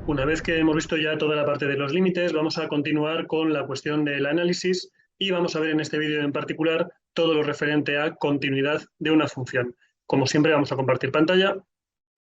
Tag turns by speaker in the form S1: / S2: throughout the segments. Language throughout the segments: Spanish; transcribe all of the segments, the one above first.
S1: Una vez que hemos visto ya toda la parte de los límites, vamos a continuar con la cuestión del análisis y vamos a ver en este vídeo en particular todo lo referente a continuidad de una función. Como siempre, vamos a compartir pantalla.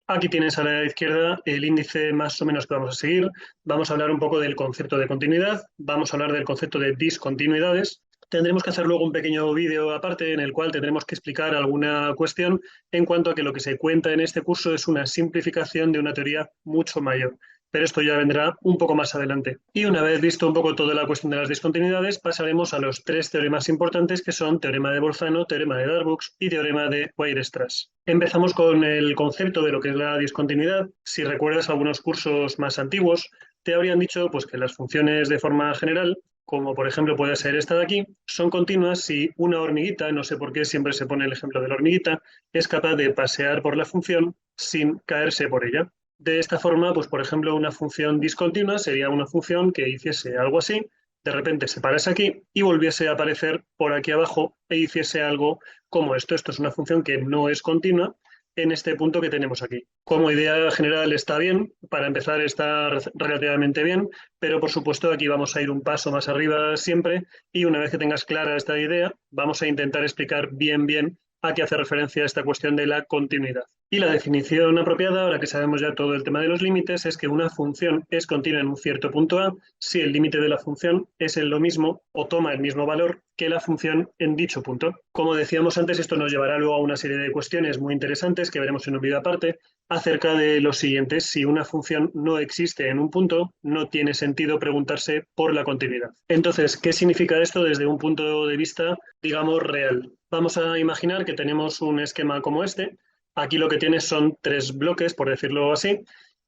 S1: Aquí tienes a la izquierda el índice más o menos que vamos a seguir. Vamos a hablar un poco del concepto de continuidad, vamos a hablar del concepto de discontinuidades. Tendremos que hacer luego un pequeño vídeo aparte en el cual tendremos que explicar alguna cuestión en cuanto a que lo que se cuenta en este curso es una simplificación de una teoría mucho mayor. Pero esto ya vendrá un poco más adelante. Y una vez visto un poco toda la cuestión de las discontinuidades, pasaremos a los tres teoremas importantes que son teorema de Bolzano, teorema de Darboux y teorema de Weierstrass. Empezamos con el concepto de lo que es la discontinuidad. Si recuerdas algunos cursos más antiguos, te habrían dicho pues, que las funciones de forma general, como por ejemplo puede ser esta de aquí, son continuas si una hormiguita, no sé por qué siempre se pone el ejemplo de la hormiguita, es capaz de pasear por la función sin caerse por ella. De esta forma, pues por ejemplo, una función discontinua sería una función que hiciese algo así, de repente se parase aquí y volviese a aparecer por aquí abajo e hiciese algo como esto. Esto es una función que no es continua en este punto que tenemos aquí. Como idea general está bien, para empezar está relativamente bien, pero por supuesto aquí vamos a ir un paso más arriba siempre y una vez que tengas clara esta idea, vamos a intentar explicar bien a qué hace referencia esta cuestión de la continuidad. Y la definición apropiada, ahora que sabemos ya todo el tema de los límites, es que una función es continua en un cierto punto A si el límite de la función es en lo mismo o toma el mismo valor que la función en dicho punto. Como decíamos antes, esto nos llevará luego a una serie de cuestiones muy interesantes que veremos en un vídeo aparte acerca de los siguientes. Si una función no existe en un punto, no tiene sentido preguntarse por la continuidad. Entonces, ¿qué significa esto desde un punto de vista, digamos, real? Vamos a imaginar que tenemos un esquema como este. Aquí lo que tienes son tres bloques, por decirlo así,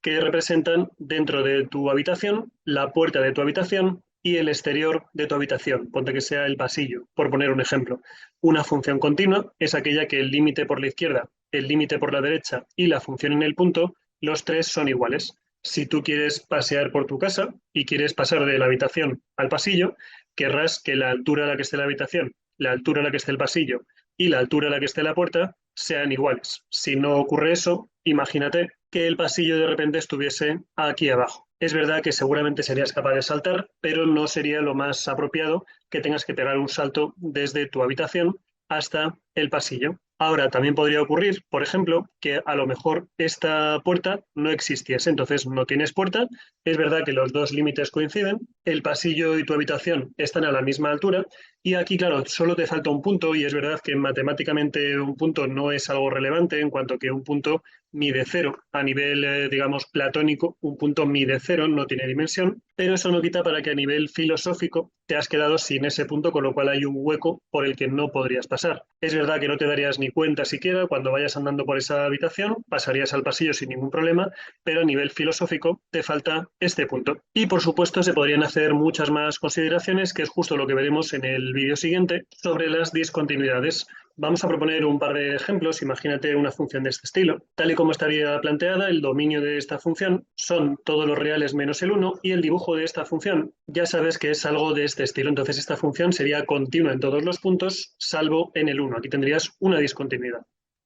S1: que representan dentro de tu habitación la puerta de tu habitación y el exterior de tu habitación. Ponte que sea el pasillo, por poner un ejemplo. Una función continua es aquella que el límite por la izquierda, el límite por la derecha y la función en el punto, los tres son iguales. Si tú quieres pasear por tu casa y quieres pasar de la habitación al pasillo, querrás que la altura a la que esté la habitación, la altura a la que esté el pasillo y la altura a la que esté la puerta sean iguales. Si no ocurre eso, imagínate que el pasillo de repente estuviese aquí abajo. Es verdad que seguramente serías capaz de saltar, pero no sería lo más apropiado que tengas que pegar un salto desde tu habitación hasta el pasillo. Ahora, también podría ocurrir, por ejemplo, que a lo mejor esta puerta no existiese, entonces no tienes puerta, es verdad que los dos límites coinciden, el pasillo y tu habitación están a la misma altura, y aquí, claro, solo te falta un punto, y es verdad que matemáticamente un punto no es algo relevante, en cuanto que un punto mide cero. A nivel, digamos, platónico, un punto mide cero, no tiene dimensión, pero eso no quita para que a nivel filosófico te has quedado sin ese punto, con lo cual hay un hueco por el que no podrías pasar. Es verdad que no te darías ni cuenta siquiera cuando vayas andando por esa habitación, pasarías al pasillo sin ningún problema, pero a nivel filosófico te falta este punto. Y por supuesto se podrían hacer muchas más consideraciones, que es justo lo que veremos en el vídeo siguiente, sobre las discontinuidades. Vamos a proponer un par de ejemplos. Imagínate una función de este estilo. Tal y como estaría planteada, el dominio de esta función son todos los reales menos el 1 y el dibujo de esta función ya sabes que es algo de este estilo. Entonces esta función sería continua en todos los puntos, salvo en el 1. Aquí tendrías una discontinuidad.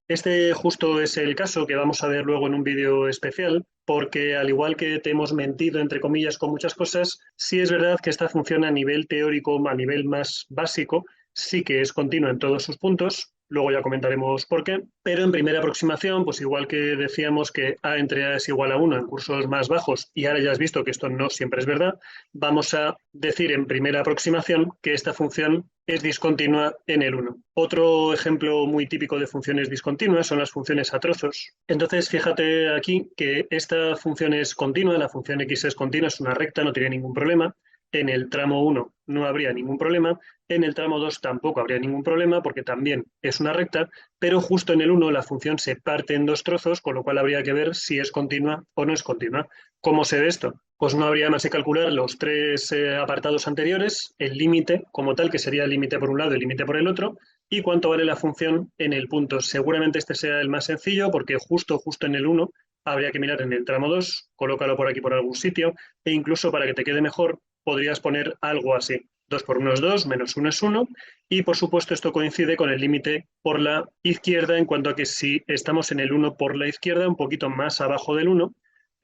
S1: Este justo es el caso que vamos a ver luego en un vídeo especial, porque al igual que te hemos mentido, entre comillas, con muchas cosas, sí es verdad que esta función a nivel teórico, a nivel más básico, sí que es continua en todos sus puntos, luego ya comentaremos por qué, pero en primera aproximación, pues igual que decíamos que A entre A es igual a 1 en cursos más bajos, y ahora ya has visto que esto no siempre es verdad, vamos a decir en primera aproximación que esta función es discontinua en el 1. Otro ejemplo muy típico de funciones discontinuas son las funciones a trozos. Entonces, fíjate aquí que esta función es continua, la función x es continua, es una recta, no tiene ningún problema. En el tramo 1 no habría ningún problema, en el tramo 2 tampoco habría ningún problema porque también es una recta, pero justo en el 1 la función se parte en dos trozos, con lo cual habría que ver si es continua o no es continua. ¿Cómo se ve esto? Pues no habría más que calcular los tres apartados anteriores, el límite como tal, que sería el límite por un lado y el límite por el otro, y cuánto vale la función en el punto. Seguramente este sea el más sencillo porque justo en el 1 habría que mirar en el tramo 2, colócalo por aquí por algún sitio, e incluso para que te quede mejor, podrías poner algo así. 2 por 1 es 2, menos 1 es 1, y por supuesto esto coincide con el límite por la izquierda, en cuanto a que si estamos en el 1 por la izquierda, un poquito más abajo del 1,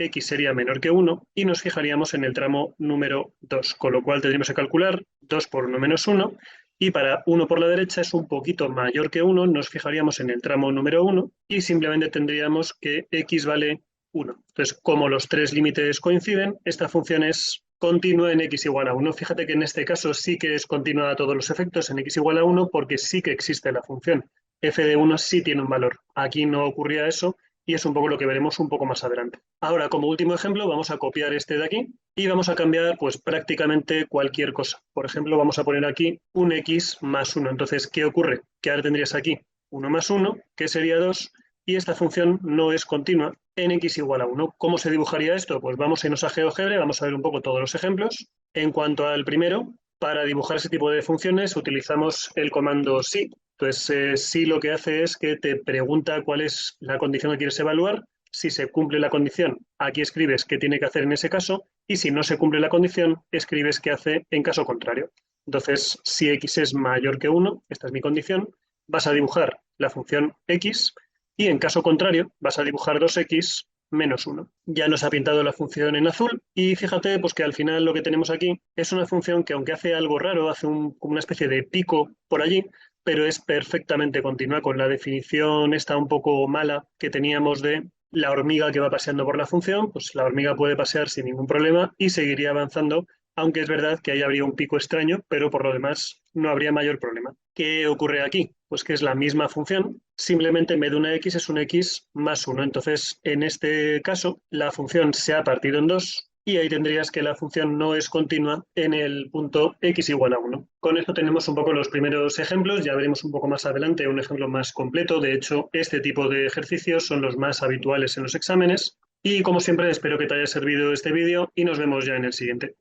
S1: x sería menor que 1 y nos fijaríamos en el tramo número 2, con lo cual tendríamos que calcular 2 por 1 menos 1 y para 1 por la derecha es un poquito mayor que 1, nos fijaríamos en el tramo número 1 y simplemente tendríamos que x vale 1. Entonces, como los tres límites coinciden, esta función es continua en x igual a 1. Fíjate que en este caso sí que es continua a todos los efectos en x igual a 1 porque sí que existe la función. F de 1 sí tiene un valor. Aquí no ocurría eso y es un poco lo que veremos un poco más adelante. Ahora, como último ejemplo, vamos a copiar este de aquí y vamos a cambiar pues prácticamente cualquier cosa. Por ejemplo, vamos a poner aquí un x más 1. Entonces, ¿qué ocurre? Que ahora tendrías aquí 1 más 1, que sería 2, y esta función no es continua en x igual a 1. ¿Cómo se dibujaría esto? Pues vamos a irnos a GeoGebra, vamos a ver un poco todos los ejemplos. En cuanto al primero, para dibujar ese tipo de funciones utilizamos el comando si. Entonces, si lo que hace es que te pregunta cuál es la condición que quieres evaluar. Si se cumple la condición, aquí escribes qué tiene que hacer en ese caso, y si no se cumple la condición, escribes qué hace en caso contrario. Entonces, si x es mayor que 1, esta es mi condición, vas a dibujar la función x, y en caso contrario vas a dibujar 2x menos 1. Ya nos ha pintado la función en azul y fíjate pues que al final lo que tenemos aquí es una función que aunque hace algo raro, hace como una especie de pico por allí, pero es perfectamente continua con la definición esta un poco mala que teníamos de la hormiga que va paseando por la función, pues la hormiga puede pasear sin ningún problema y seguiría avanzando, aunque es verdad que ahí habría un pico extraño, pero por lo demás no habría mayor problema. ¿Qué ocurre aquí? Pues que es la misma función, simplemente en vez de una x es un x más 1. Entonces, en este caso, la función se ha partido en dos y ahí tendrías que la función no es continua en el punto x igual a 1. Con esto tenemos un poco los primeros ejemplos, ya veremos un poco más adelante un ejemplo más completo. De hecho, este tipo de ejercicios son los más habituales en los exámenes. Y como siempre, espero que te haya servido este vídeo y nos vemos ya en el siguiente.